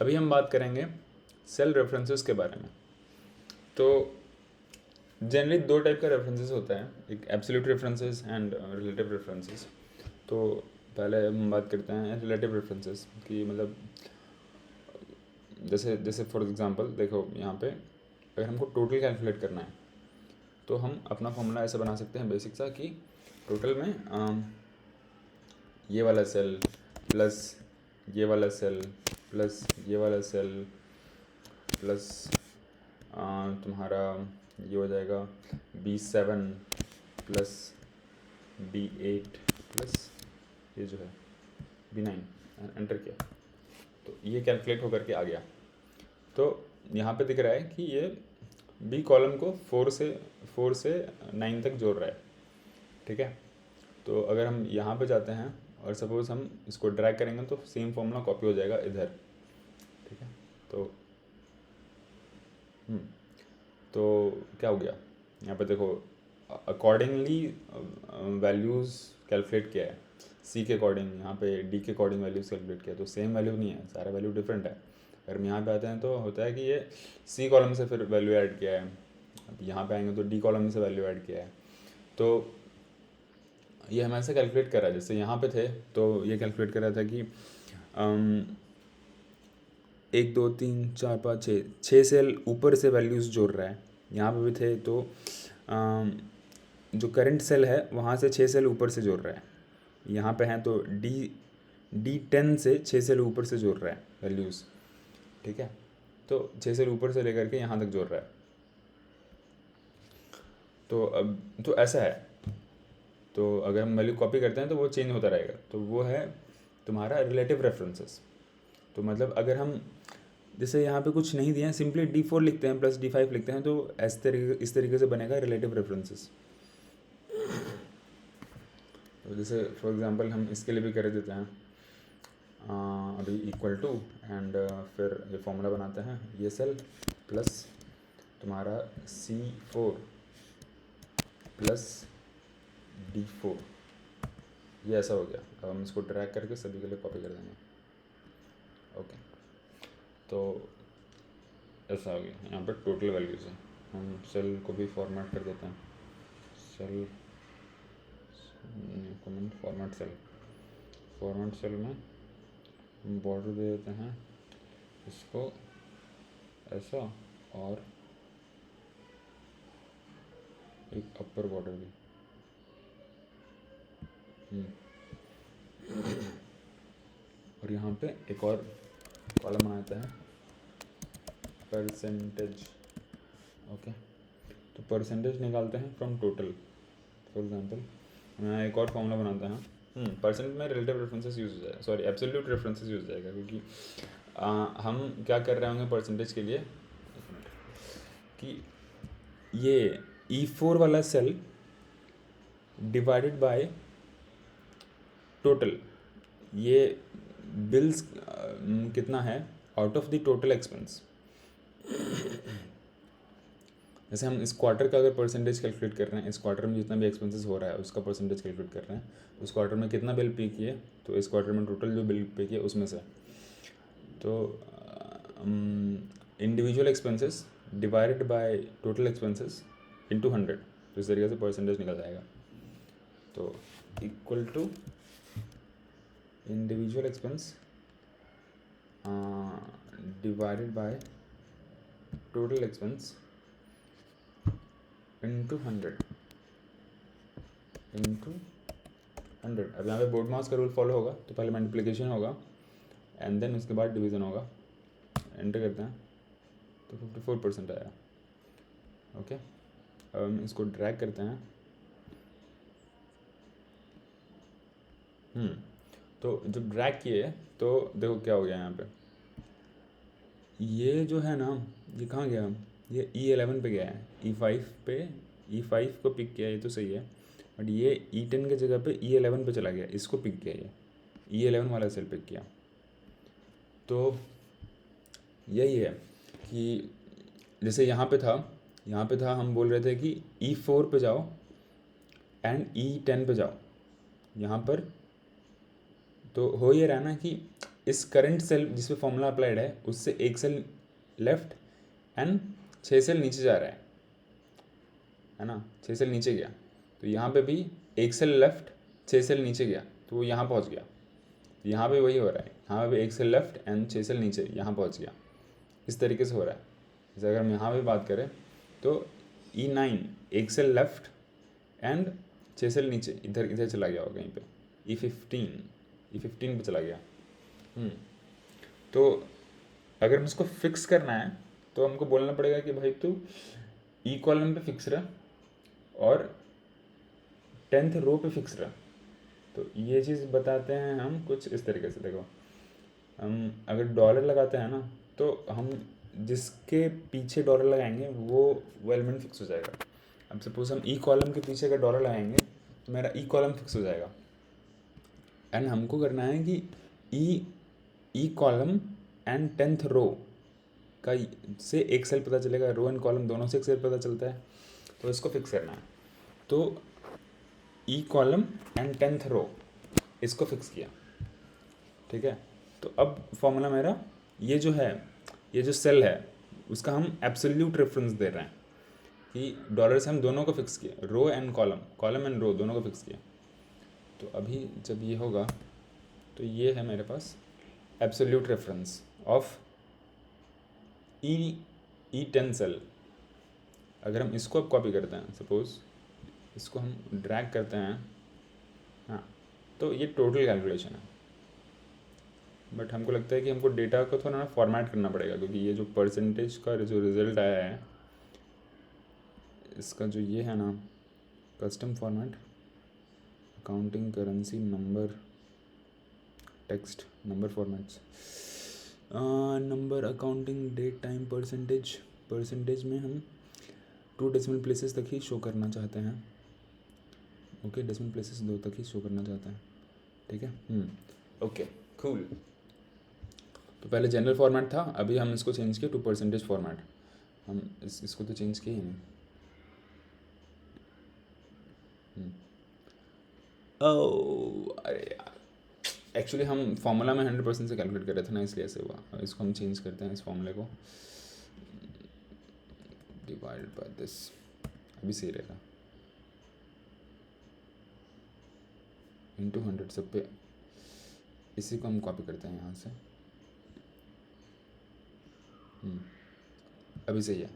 अभी हम बात करेंगे सेल रेफरेंसेस के बारे में। तो जनरली दो टाइप का रेफरेंसेस होता है, एक absolute references and relative references. तो पहले हम बात करते हैं रिलेटिव रेफरेंसेस की, मतलब जैसे जैसे फॉर एग्जांपल देखो यहाँ पे अगर हमको टोटल कैलकुलेट करना है तो हम अपना फॉर्मूला ऐसे बना सकते हैं बेसिक सा कि टोटल में ये वाला सेल प्लस ये वाला सेल प्लस ये वाला सेल प्लस तुम्हारा ये हो जाएगा B7 प्लस B8 प्लस ये जो है B9, एंटर किया तो ये कैलकुलेट होकर के आ गया। तो यहाँ पे दिख रहा है कि ये बी कॉलम को 4 से 9 तक जोड़ रहा है, ठीक है। तो अगर हम यहाँ पे जाते हैं और सपोज़ हम इसको ड्रैग करेंगे तो सेम फॉर्मूला कॉपी हो जाएगा इधर, ठीक है। तो क्या हो गया यहाँ पे देखो, अकॉर्डिंगली वैल्यूज़ कैलकुलेट किया है, सी के अकॉर्डिंग, यहाँ पे डी के अकॉर्डिंग वैल्यूज़ कैलकुलेट किया, तो सेम वैल्यू नहीं है, सारा वैल्यू डिफरेंट है। अगर हम यहाँ पे आते हैं तो होता है कि ये सी कॉलम से फिर वैल्यू ऐड किया है, अब यहाँ पे आएंगे तो डी कॉलम से वैल्यू ऐड किया है। तो ये हमें ऐसे कैलकुलेट कर रहा है, जैसे यहाँ पे थे तो ये कैलकुलेट कर रहा था कि 1 2 3 4 5 6 सेल ऊपर से वैल्यूज़ जोड़ रहा है। यहाँ पे भी थे तो जो करंट सेल है वहाँ से 6 सेल ऊपर से जोड़ रहा है। यहाँ पे हैं तो D10 से 6 सेल ऊपर से जोड़ रहा है वैल्यूज़, ठीक है। तो 6 सेल ऊपर से लेकर के यहाँ तक जोड़ रहा है। तो अब तो ऐसा है, तो अगर हम वैल्यू कॉपी करते हैं तो वो चेंज होता रहेगा, तो वो है तुम्हारा रिलेटिव रेफरेंसेस। तो मतलब अगर हम जैसे यहाँ पे कुछ नहीं दिए हैं, सिंपली D4 लिखते हैं प्लस D5 लिखते हैं, तो इस तरीके से बनेगा रिलेटिव रेफरेंसेस। तो जैसे फॉर एग्जांपल हम इसके लिए भी कर देते हैं अभी इक्वल टू एंड फिर ये फॉर्मूला बनाते हैं, ये सेल प्लस तुम्हारा C4 प्लस D4, ये ऐसा हो गया। अब हम इसको ड्रैग करके सभी के लिए कॉपी कर देंगे, ओके। तो ऐसा हो गया, यहाँ पर टोटल वैल्यूज़ है। हम सेल को भी फॉर्मेट कर देते हैं, सेल कमेंट फॉर्मेट सेल में हम बॉर्डर दे देते हैं इसको ऐसा, और एक अपर बॉर्डर भी। और यहाँ पे एक और कॉलम बनाते हैं परसेंटेज, ओके। तो परसेंटेज निकालते हैं फ्रॉम टोटल। फॉर एग्जांपल मैं एक और फॉर्मूला बनाते हैं, परसेंट में रिलेटिव रेफरेंसेस यूज़ हो जाएगा, सॉरी एब्सोल्यूट रेफरेंसेस यूज़ हो जाएगा, क्योंकि हम क्या कर रहे होंगे परसेंटेज के लिए कि ये E4 वाला सेल डिवाइडेड बाय टोटल, ये बिल्स कितना है out of the total expense. जैसे हम इस क्वार्टर का अगर परसेंटेज कैलकुलेट कर रहे हैं, इस क्वार्टर में जितना भी एक्सपेंसेस हो रहा है उसका परसेंटेज कैलकुलेट कर रहे हैं, उस क्वार्टर में कितना बिल पे किए, तो इस क्वार्टर में टोटल जो बिल पे किए उसमें से, तो individual expenses divided by total expenses into 100, तो इस तरीके से परसेंटेज निकल जाएगा। तो equal to individual expense divided by total expense into 100 into 100। अब यहाँ पे बोर्ड मास का रूल फॉलो होगा, तो पहले मल्टीप्लिकेशन होगा एंड देन उसके बाद डिवीज़न होगा। एंटर करते हैं तो 54% आया, ओके। अब हम इसको ड्रैग करते हैं, तो जब ड्रैग किए तो देखो क्या हो गया यहाँ पे, ये जो है ना ये कहाँ गया, ये E11 पे गया है, E5 को पिक किया, ये तो सही है, बट ये E10 के जगह पे E11 पे चला गया, इसको पिक किया, ये E11 वाला सेल पिक किया। तो यही है कि जैसे यहाँ पे था हम बोल रहे थे कि E4 पे जाओ एंड E10 पे जाओ, यहाँ पर तो हो ये रहा ना कि इस करंट सेल जिस पे फॉर्मूला अप्लाइड है उससे एक सेल लेफ्ट एंड 6 सेल नीचे जा रहा है ना, 6 सेल नीचे गया, तो यहाँ पे भी एक सेल लेफ्ट 6 सेल नीचे गया तो वो यहाँ पहुँच गया। यहाँ पे वही हो रहा है, यहाँ पे एक सेल लेफ्ट एंड 6 सेल नीचे यहाँ पहुँच गया, इस तरीके से हो रहा है। जैसे अगर हम यहाँ पे बात करें तो E9 एक सेल लेफ्ट एंड 6 सेल नीचे इधर इधर चला गया होगा कहीं पे, E15 पे चला गया। तो अगर हम इसको फिक्स करना है तो हमको बोलना पड़ेगा कि भाई तू ई कॉलम पे फिक्स रह और 10th रो पे फिक्स रह। तो ये चीज़ बताते हैं हम कुछ इस तरीके से। देखो हम अगर डॉलर लगाते हैं ना तो हम जिसके पीछे डॉलर लगाएंगे वो एलिमेंट फिक्स हो जाएगा। अब सपोज हम ई कॉलम के पीछे अगर डॉलर लगाएंगे तो मेरा ई कॉलम फिक्स हो जाएगा। एंड हमको करना है कि ई कॉलम एंड 10th रो का से एक सेल पता चलेगा, रो एंड कॉलम दोनों से एक सेल पता चलता है, तो इसको फिक्स करना है। तो ई कॉलम एंड 10th रो इसको फिक्स किया, ठीक है। तो अब फॉर्मूला मेरा ये जो सेल है उसका हम एब्सोल्यूट रेफरेंस दे रहे हैं कि डॉलर से हम दोनों को फिक्स किया, रो एंड कॉलम एंड रो दोनों को फिक्स किया। तो अभी जब ये होगा तो ये है मेरे पास absolute reference of E10 cell. अगर हम इसको अब कॉपी करते हैं, सपोज इसको हम ड्रैग करते हैं, हाँ, तो ये टोटल कैलकुलेशन है। बट हमको लगता है कि हमको डेटा को थोड़ा ना फॉर्मेट करना पड़ेगा, क्योंकि ये जो परसेंटेज का जो रिज़ल्ट आया है इसका जो ये है ना custom format, accounting currency number text number formats, number accounting date time percentage में हम 2 डेसिमल प्लेसेस तक ही शो करना चाहते हैं। ओके, डेसिमल प्लेसेस 2 तक ही शो करना चाहते हैं, ठीक है। Okay cool. तो पहले जनरल फॉर्मेट था, अभी हम इसको चेंज किए टू परसेंटेज फॉर्मेट। हम इसको तो चेंज किए ही नहीं। अरे यार, एक्चुअली हम फॉर्मूला में 100% से कैलकुलेट कर रहे थे ना, इसलिए ऐसे हुआ। इसको हम चेंज करते हैं, इस फॉर्मूले को डिवाइड बाय दिस, अभी सही रहेगा, इंटू 100 सब पे। इसी को हम कॉपी करते हैं यहाँ से, अभी सही है।